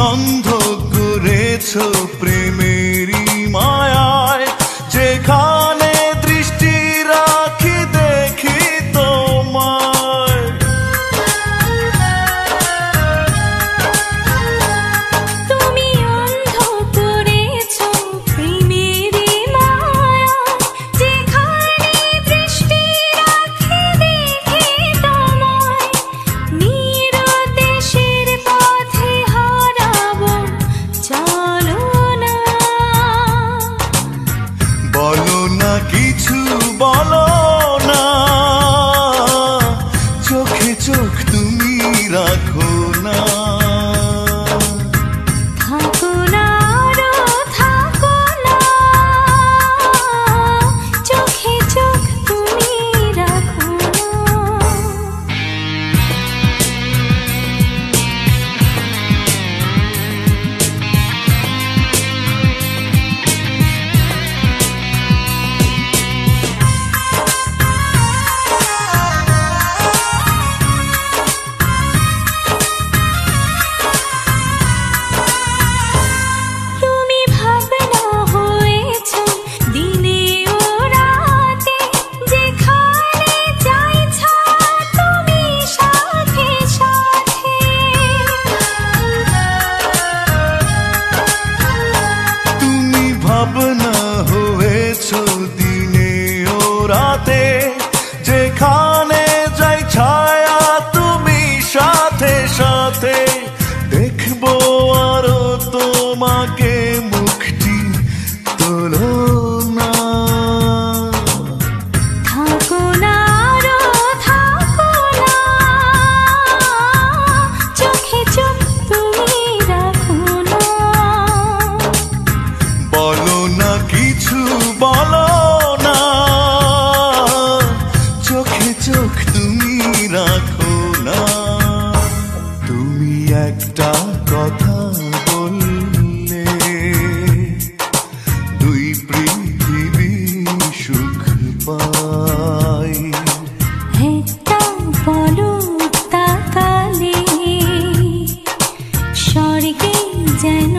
অন্ধ করেছো প্রেমেরই মায়ায়, যেখানে দৃষ্টি রাখি দেখি তোমায়। তুমি অন্ধ করেছো প্রেমেরই মায়ায়, যেখানে দৃষ্টি রাখি দেখি তোমায়। নিরুদ্দেশের পথে হারাবো চলো না। বলো না কিছু বলো না, চোখে চোখ তুমি রাখো না। থাকো না আরো থাকো না, চোখে চোখ তুমি রাখো না। তুমি ভাবনা হয়েছো দিনে ও রাতে, যেখানে চাইছো তুমি সাথে সাথে। তুমি ভাবনা হয়েছো দিনে ও রাতে, যেখানে যাই ছায়া তুমি সাথে সাথে। দেখবো আরো তোমাকে মুখটি তোলো না। থাকো না আরো থাকো না, চোখে চোখ তুমি রাখো না। বলো না কিছু বলো না, চোখে চোখ তুমি রাখো না। তুমি একটা কথা বললে দুই পৃথিবী সুখ পায়। একটা পলক তাকালে স্বর্গে যেন